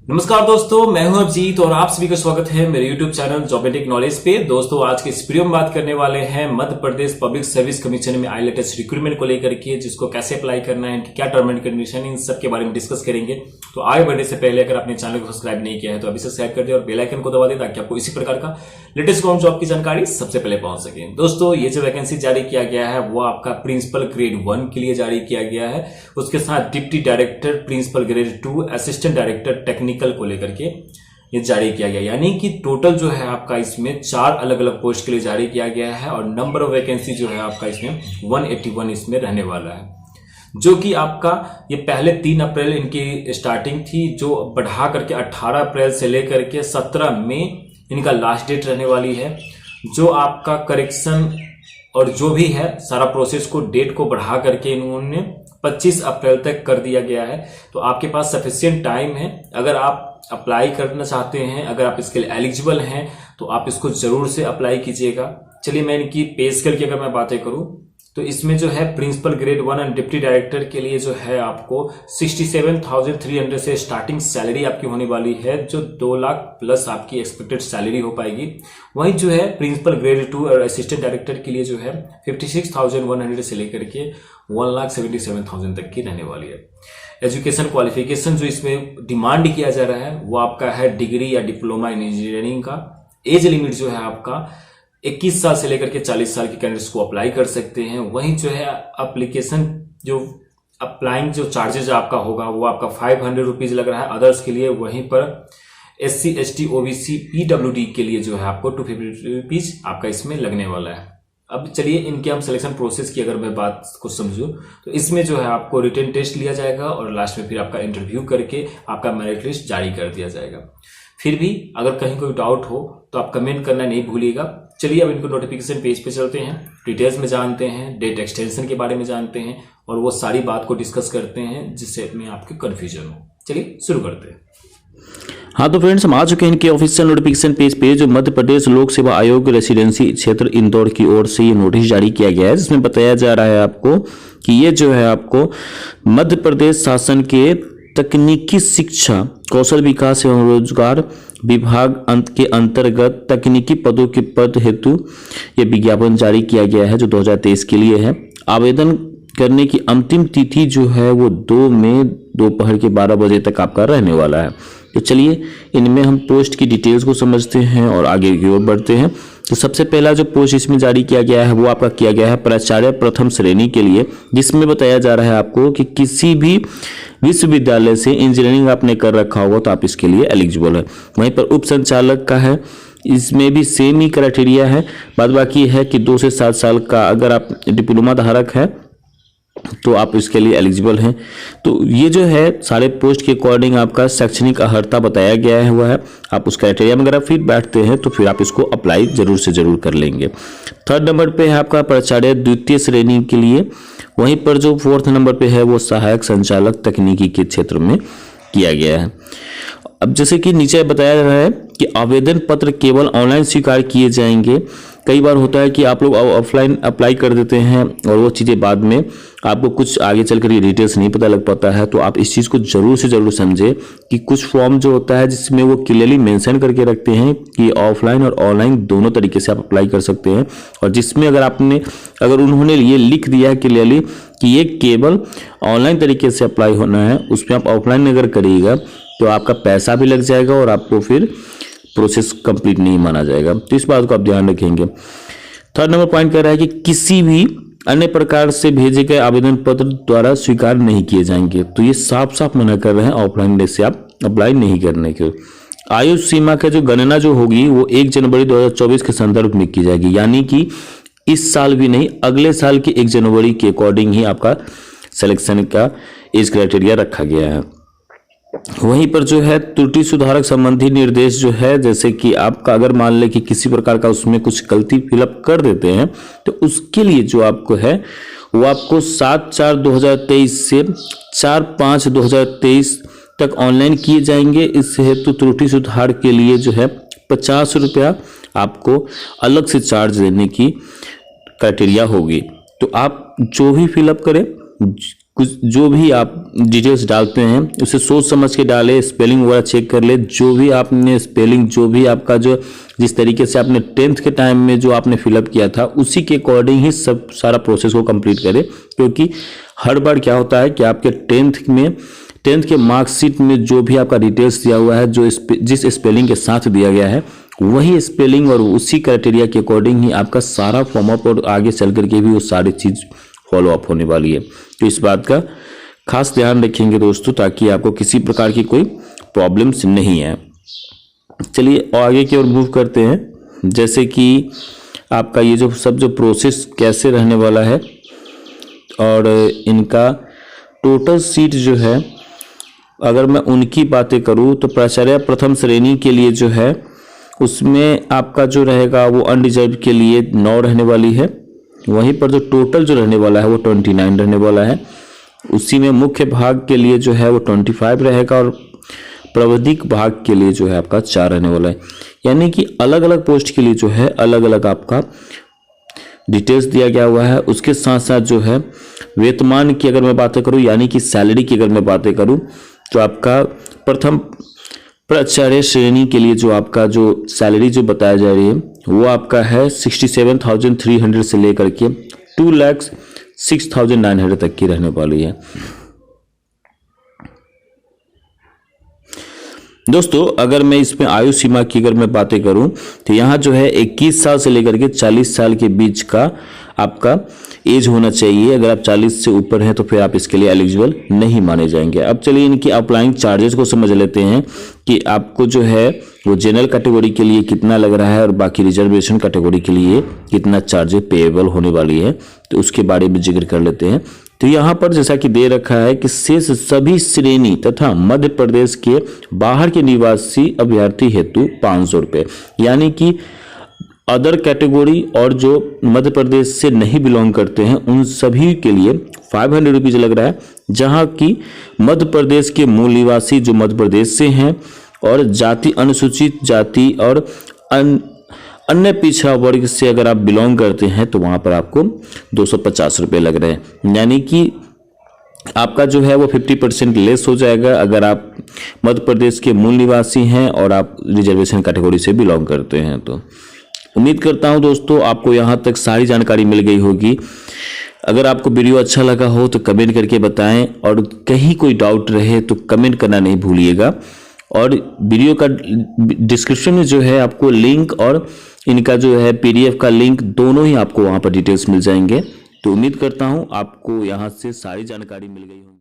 नमस्कार दोस्तों, मैं हूं अभिजीत और आप सभी का स्वागत है मेरे YouTube चैनल जॉबेटिक नॉलेज पे। दोस्तों, आज के इस वीडियो में बात करने वाले हैं Madhya Pradesh public service commission में आए लेटेस्ट रिक्रूटमेंट को लेकर के, जिसको कैसे अप्लाई करना है, इनकी क्या टर्म एंड कंडीशन, इन सब के बारे में डिस्कस करेंगे। तो आगे बढ़ने से पहले अगर आपने चैनल को सब्सक्राइब नहीं किया है तो अभी सब्सक्राइब कर दिया और बेल आइकन को दबा दें ताकि आपको इसी प्रकार का लेटेस्ट गवर्नमेंट जॉब की जानकारी सबसे पहले पहुंच सके। दोस्तों, ये जो वैकेंसी जारी किया गया है वो आपका प्रिंसिपल ग्रेड 1 के लिए जारी किया गया है। उसके साथ deputy director principal grade 2 assistant director technical को लेकर के ये जारी किया गया, यानी कि टोटल जो है आपका इसमें 4 अलग अलग पोस्ट के लिए जारी किया गया है और नंबर ऑफ वैकेंसी जो है आपका इसमें 181 इसमें रहने वाला है, जो कि आपका ये पहले 3 अप्रैल इनकी स्टार्टिंग थी, जो बढ़ा करके 18 अप्रैल से लेकर के 17 मई इनका लास्ट डेट रहने वाली है। जो आपका करेक्शन और जो भी है सारा प्रोसेस को डेट को बढ़ा करके इन्होंने 25 अप्रैल तक कर दिया गया है। तो आपके पास सफिशिएंट टाइम है। अगर आप अप्लाई करना चाहते हैं, अगर आप इसके लिए एलिजिबल हैं तो आप इसको जरूर से अप्लाई कीजिएगा। चलिए, मैं इनकी पे स्केल की अगर मैं बातें करूं तो इसमें जो है principal grade 1 and deputy director के लिए जो है आपको 67,300 से स्टार्टिंग सैलरी आपकी होने वाली है, जो 2 लाख प्लस आपकी एक्सपेक्टेड सैलरी हो पाएगी। वहीं जो है प्रिंसिपल ग्रेड 2 और असिस्टेंट डायरेक्टर के लिए जो है 56,100 से लेकर के 1,77,000 तक की रहने वाली है। एजुकेशन क्वालिफिकेशन जो इसमें डिमांड किया जा रहा है वो आपका है डिग्री या डिप्लोमा इन इंजीनियरिंग का। एज लिमिट जो है आपका 21 साल से लेकर के 40 साल के कैंडिडेट्स को अप्लाई कर सकते हैं। वहीं जो है एप्लीकेशन जो अप्लाइंग जो चार्जेज आपका होगा वो आपका 500 रुपीज लग रहा है अदर्स के लिए। वहीं पर SC ST OBC PWD के लिए जो है आपको 250 रुपीज आपका इसमें लगने वाला है। अब चलिए इनके हम सिलेक्शन प्रोसेस की अगर मैं बात को समझूं तो इसमें जो है आपको रिटन टेस्ट लिया जाएगा और लास्ट में फिर आपका इंटरव्यू करके आपका मेरिट लिस्ट जारी कर दिया जाएगा। फिर भी अगर कहीं कोई डाउट हो तो आप कमेंट करना नहीं भूलिएगा। चलिए अब इनको नोटिफिकेशन पेज पे चलते हैं, डिटेल्स में जानते हैं, डेट एक्सटेंशन के बारे में जानते हैं और वो सारी बात को डिस्कस करते हैं जिससे में आपके कंफ्यूजन हो। चलिए शुरू करते हैं। हाँ तो फ्रेंड्स, हम आ चुके हैं इनके ऑफिशियल नोटिफिकेशन पेज पे, जो मध्य प्रदेश लोक सेवा आयोग रेसिडेंसी क्षेत्र इंदौर की ओर से ये नोटिस जारी किया गया है, जिसमें बताया जा रहा है आपको कि ये जो है आपको मध्य प्रदेश शासन के तकनीकी शिक्षा कौशल विकास एवं रोजगार विभाग के अंतर्गत तकनीकी पदों के पद हेतु ये विज्ञापन जारी किया गया है, जो 2023 के लिए है। आवेदन करने की अंतिम तिथि जो है वो 2 मई दोपहर के 12 बजे तक आपका रहने वाला है। तो चलिए इनमें हम पोस्ट की डिटेल्स को समझते हैं और आगे की ओर बढ़ते हैं। तो सबसे पहला जो पोस्ट इसमें जारी किया गया है वो आपका किया गया है प्राचार्य प्रथम श्रेणी के लिए, जिसमें बताया जा रहा है आपको कि किसी भी विश्वविद्यालय से इंजीनियरिंग आपने कर रखा होगा तो आप इसके लिए एलिजिबल है। वहीं पर उप संचालक का है, इसमें भी सेम ही क्राइटेरिया है। बाद बाकी है कि 2 से 7 साल का अगर आप डिप्लोमा धारक है तो आप इसके लिए एलिजिबल हैं। तो ये जो है सारे पोस्ट के अकॉर्डिंग आपका शैक्षणिक अर्हता बताया गया है हुआ है। आप उस क्राइटेरिया में अगर आप फिर बैठते हैं तो फिर आप इसको अप्लाई जरूर से जरूर कर लेंगे। 3rd नंबर पे है आपका प्राचार्य द्वितीय श्रेणी के लिए। वहीं पर जो 4th नंबर पे है वो सहायक संचालक तकनीकी के क्षेत्र में किया गया है। अब जैसे कि नीचे बताया जा रहा है कि आवेदन पत्र केवल ऑनलाइन स्वीकार किए जाएंगे। कई बार होता है कि आप लोग ऑफलाइन अप्लाई कर देते हैं और वो चीज़ें बाद में आपको कुछ आगे चलकर ये डिटेल्स नहीं पता लग पाता है। तो आप इस चीज़ को जरूर से जरूर समझें कि कुछ फॉर्म जो होता है जिसमें वो क्लियरली मेंशन करके रखते हैं कि ऑफलाइन और ऑनलाइन दोनों तरीके से आप अप्लाई कर सकते हैं, और जिसमें अगर उन्होंने ये लिख दिया है क्लियरली कि ये केवल ऑनलाइन तरीके से अप्लाई होना है, उसमें आप ऑफलाइन अगर करिएगा तो आपका पैसा भी लग जाएगा और आपको फिर प्रोसेस कंप्लीट नहीं माना जाएगा। तो इस बात को आप ध्यान रखेंगे। 3rd नंबर पॉइंट कह रहा है कि किसी भी अन्य प्रकार से भेजे गए आवेदन पत्र द्वारा स्वीकार नहीं किए जाएंगे। तो ये साफ साफ मना कर रहे हैं ऑफलाइन से आप अप्लाई नहीं करने के। आयु सीमा का जो गणना जो होगी वो 1 जनवरी 2024 के संदर्भ में की जाएगी, यानी कि इस साल भी नहीं, अगले साल की 1 जनवरी के अकॉर्डिंग ही आपका सिलेक्शन का एज क्राइटेरिया रखा गया है। वहीं पर जो है त्रुटि सुधारक संबंधी निर्देश जो है, जैसे कि आपका अगर मान ले कि किसी प्रकार का उसमें कुछ गलती फिलअप कर देते हैं तो उसके लिए जो आपको है वो आपको 7/4/2023 से 4/5/2023 तक ऑनलाइन किए जाएंगे। इस हेतु त्रुटि सुधार के लिए जो है 50 रुपया आपको अलग से चार्ज देने की क्राइटेरिया होगी। तो आप जो भी फिलअप करें कुछ जो भी आप डिटेल्स डालते हैं उसे सोच समझ के डालें, स्पेलिंग वगैरह चेक कर ले। जो भी आपने स्पेलिंग, जो भी आपका जो जिस तरीके से आपने 10th के टाइम में जो आपने फिलअप किया था उसी के अकॉर्डिंग ही सब सारा प्रोसेस को कंप्लीट करें। क्योंकि हर बार क्या होता है कि आपके 10th के मार्कशीट में जो भी आपका डिटेल्स दिया हुआ है, जो जिस स्पेलिंग के साथ दिया गया है वही स्पेलिंग और उसी क्राइटेरिया के अकॉर्डिंग ही आपका सारा फॉर्म अप और आगे चल करके भी वो सारी चीज़ फॉलो अप होने वाली है। तो इस बात का खास ध्यान रखेंगे दोस्तों, ताकि आपको किसी प्रकार की कोई प्रॉब्लम्स नहीं है। चलिए आगे की ओर मूव करते हैं। जैसे कि आपका ये जो प्रोसेस कैसे रहने वाला है और इनका टोटल सीट जो है, अगर मैं उनकी बातें करूं तो प्राचार्य प्रथम श्रेणी के लिए जो है उसमें आपका जो रहेगा वो अनरिजर्व के लिए 9 रहने वाली है। वहीं पर जो टोटल जो रहने वाला है वो 29 रहने वाला है। उसी में मुख्य भाग के लिए जो है वो 25 रहेगा और प्राविधिक भाग के लिए जो है आपका 4 रहने वाला है। यानी कि अलग अलग पोस्ट के लिए जो है अलग अलग आपका डिटेल्स दिया गया हुआ है। उसके साथ साथ जो है वेतमान की अगर मैं बातें करूं, यानी कि सैलरी की अगर मैं बातें करूं, तो आपका प्रथम प्राचार्य श्रेणी के लिए जो आपका जो सैलरी जो बताया जा रही है वो आपका है 67,300 से लेकर के 2,06,900 तक की रहने वाली है। दोस्तों अगर मैं इसमें आयु सीमा की अगर मैं बातें करूं तो यहाँ जो है 21 साल से लेकर के 40 साल के बीच का आपका एज होना चाहिए। अगर आप 40 से ऊपर हैं तो फिर आप इसके लिए एलिजिबल नहीं माने जाएंगे। अब चलिए इनकी अप्लाइंग चार्जेस को समझ लेते हैं कि आपको जो है वो जनरल कैटेगरी के लिए कितना लग रहा है और बाकी रिजर्वेशन कैटेगरी के लिए कितना चार्ज पेएबल होने वाली है, तो उसके बारे में जिक्र कर लेते हैं। तो यहाँ पर जैसा कि दे रखा है कि शेष सभी श्रेणी तथा मध्य प्रदेश के बाहर के निवासी अभ्यर्थी हेतु 500 रुपये, यानी कि अदर कैटेगरी और जो मध्य प्रदेश से नहीं बिलोंग करते हैं उन सभी के लिए 500 रुपीज लग रहा है। जहां कि मध्य प्रदेश के मूल निवासी जो मध्य प्रदेश से हैं और जाति अनुसूचित जाति और अन्य पिछड़ा वर्ग से अगर आप बिलोंग करते हैं तो वहां पर आपको 250 रुपये लग रहे हैं। यानी कि आपका जो है वो 50% लेस हो जाएगा अगर आप मध्य प्रदेश के मूल निवासी हैं और आप रिजर्वेशन कैटेगरी से बिलोंग करते हैं। तो उम्मीद करता हूं दोस्तों आपको यहां तक सारी जानकारी मिल गई होगी। अगर आपको वीडियो अच्छा लगा हो तो कमेंट करके बताएं और कहीं कोई डाउट रहे तो कमेंट करना नहीं भूलिएगा। और वीडियो का डिस्क्रिप्शन में जो है आपको लिंक और इनका जो है PDF का लिंक दोनों ही आपको वहां पर डिटेल्स मिल जाएंगे। तो उम्मीद करता हूं आपको यहां से सारी जानकारी मिल गई होगी।